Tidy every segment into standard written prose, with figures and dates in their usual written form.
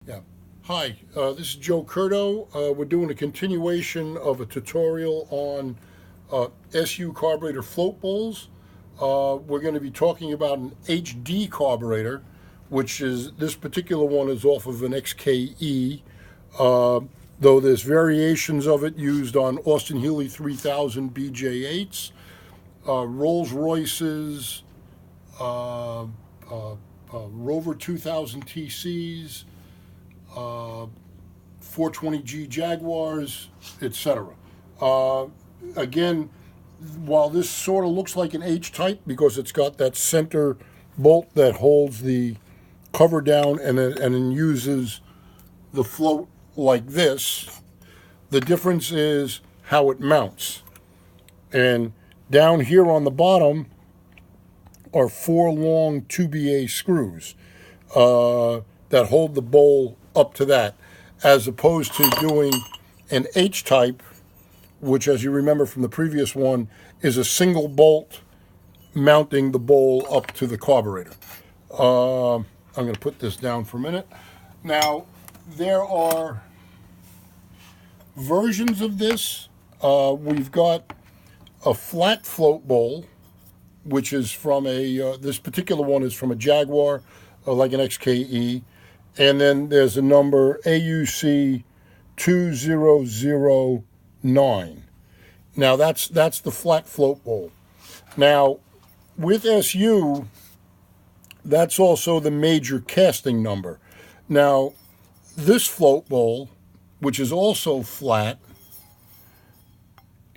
Yeah. Hi, this is Joe Curto. We're doing a continuation of a tutorial on SU carburetor float bowls. We're going to be talking about an HD carburetor, which is this particular one is off of an XKE, uh, though there's variations of it used on Austin Healey 3000 BJ8s, Rolls Royces, uh, Rover 2000 TCs, 420G Jaguars, etc. Uh, Again, while this sort of looks like an H-type because it's got that center bolt that holds the cover down and then uses the float like this, the difference is how it mounts. And down here on the bottom are four long 2BA screws that hold the bowl up to that, as opposed to doing an H-type, which, as you remember from the previous one, is a single bolt mounting the bowl up to the carburetor. I'm going to put this down for a minute. Now, there are versions of this. We've got a flat float bowl, which is from this particular one is from a Jaguar, like an XKE. And then there's a number AUC 2009. Now that's the flat float bowl. Now with SU, that's also the major casting number. Now this float bowl, which is also flat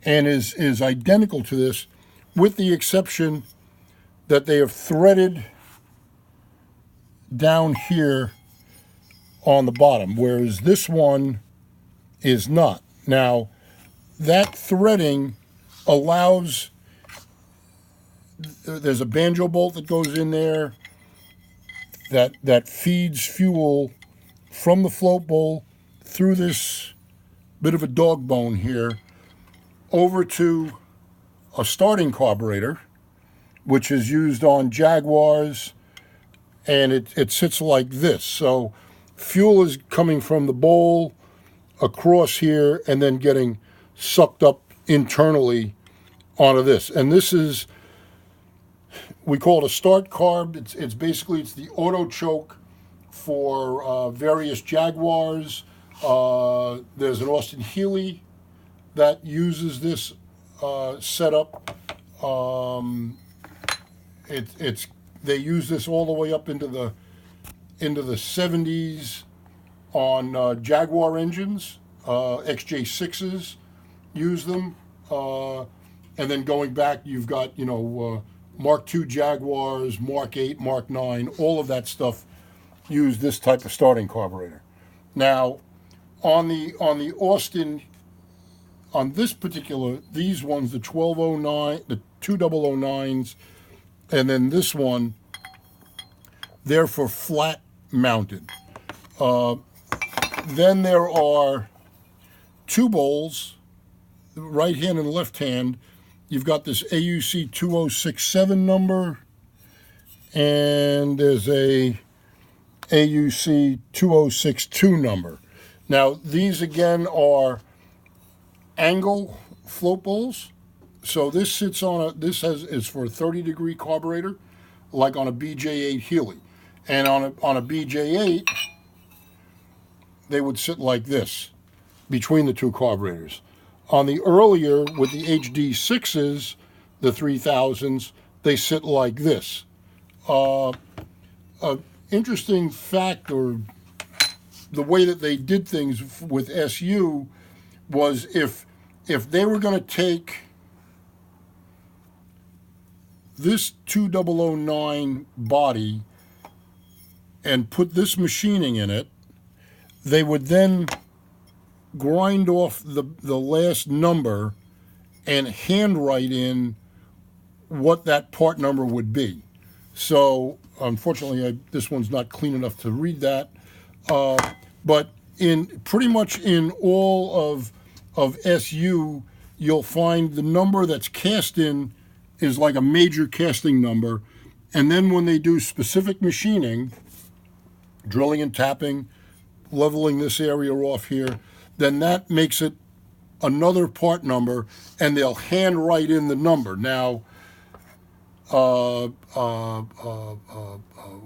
and is identical to this, with the exception that they have threaded down here on the bottom, whereas this one is not. Now, that threading allows, there's a banjo bolt that goes in there that feeds fuel from the float bowl through this bit of a dog bone here over to a starting carburetor, which is used on Jaguars, and it sits like this. So fuel is coming from the bowl across here and then getting sucked up internally onto this. And this is, we call it a start carb. It's basically, it's the auto choke for various Jaguars. There's an Austin Healey that uses this setup. They use this all the way up into the 70s on Jaguar engines. XJ6s use them, and then going back, you've got Mark II Jaguars, Mark 8, Mark 9, all of that stuff use this type of starting carburetor. Now, on the Austin, on this particular, these ones, the 1209, the 2009s, and then this one, they're for flat mounted. Then there are two bowls, right hand and left hand. You've got this AUC 2067 number, and there's a AUC 2062 number. Now, these again are angle float bowls. So this sits on is for a 30-degree carburetor, like on a BJ8 Healey. And on a BJ8, they would sit like this between the two carburetors. On the earlier, with the HD6s, the 3000s, they sit like this. Interesting fact, or the way that they did things with SU, was if they were going to take this 2009 body and put this machining in it, they would then grind off the last number and handwrite in what that part number would be. So unfortunately, this one's not clean enough to read that. But in pretty much in all of SU, you'll find the number that's cast in is like a major casting number. And then when they do specific machining, drilling and tapping, leveling this area off here, then that makes it another part number, and they'll hand write in the number. Now,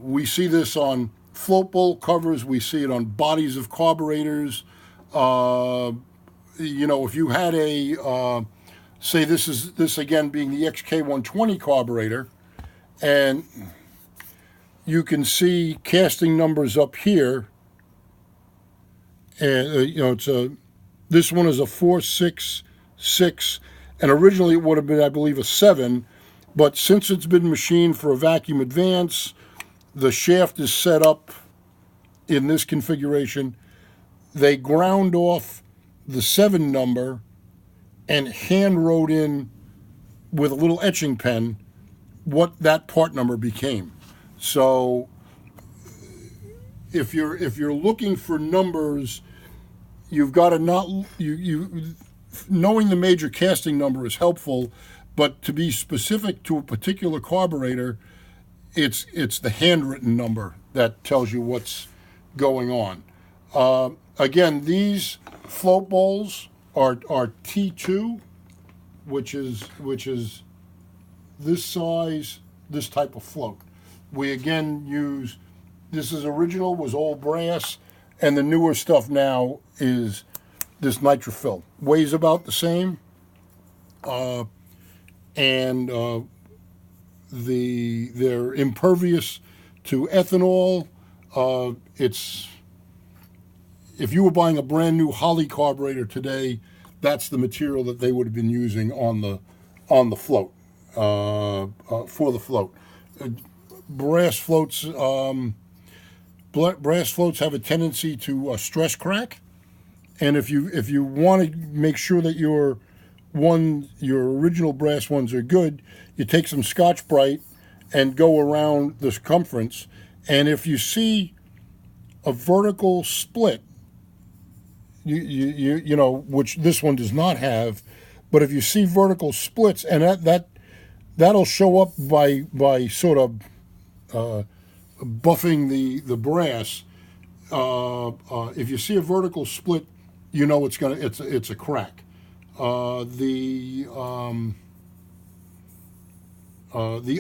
we see this on float bolt covers. We see it on bodies of carburetors. You know, if you had a, say this again being the XK120 carburetor, and you can see casting numbers up here, and you know, this one is a 466, and originally it would have been, I believe, a 7, but since it's been machined for a vacuum advance, the shaft is set up in this configuration. They ground off the 7 number and hand wrote in with a little etching pen what that part number became. So if you're looking for numbers, you've got to not knowing the major casting number is helpful, but to be specific to a particular carburetor, it's the handwritten number that tells you what's going on. Again, these float bowls are T2, which is this size, this type of float. We again use, this is original, was all brass, and the newer stuff now is this nitrofill. Weighs about the same, and they're impervious to ethanol. If you were buying a brand new Healey carburetor today, that's the material that they would have been using on the float, for the float. Brass floats have a tendency to stress crack, and if you want to make sure that your original brass ones are good, you take some Scotch-Brite and go around the circumference, and if you see a vertical split, you know, which this one does not have, but if you see vertical splits, and that'll show up by sort of buffing the brass. If you see a vertical split, you know it's a crack. The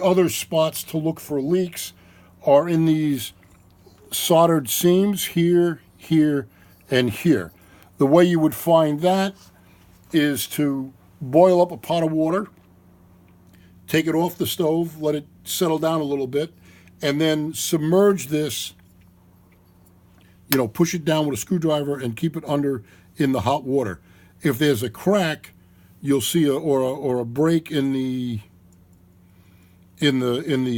other spots to look for leaks are in these soldered seams here, here, and here. The way you would find that is to boil up a pot of water, take it off the stove, let it settle down a little bit, and then submerge this, you know, push it down with a screwdriver and keep it under in the hot water. If there's a crack, you'll see or a break in the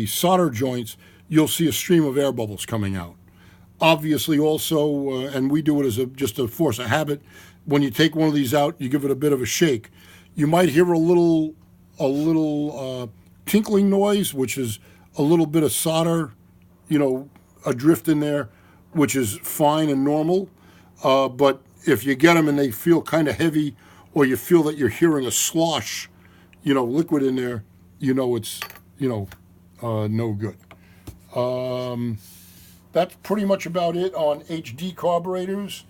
solder joints, you'll see a stream of air bubbles coming out. Obviously, also, and we do it as just a force of habit. When you take one of these out, you give it a bit of a shake. You might hear a little tinkling noise, which is a little bit of solder, you know, adrift in there, which is fine and normal. But if you get them and they feel kind of heavy, or you feel that you're hearing a slosh, you know, liquid in there, you know it's, you know, no good. That's pretty much about it on HD carburetors.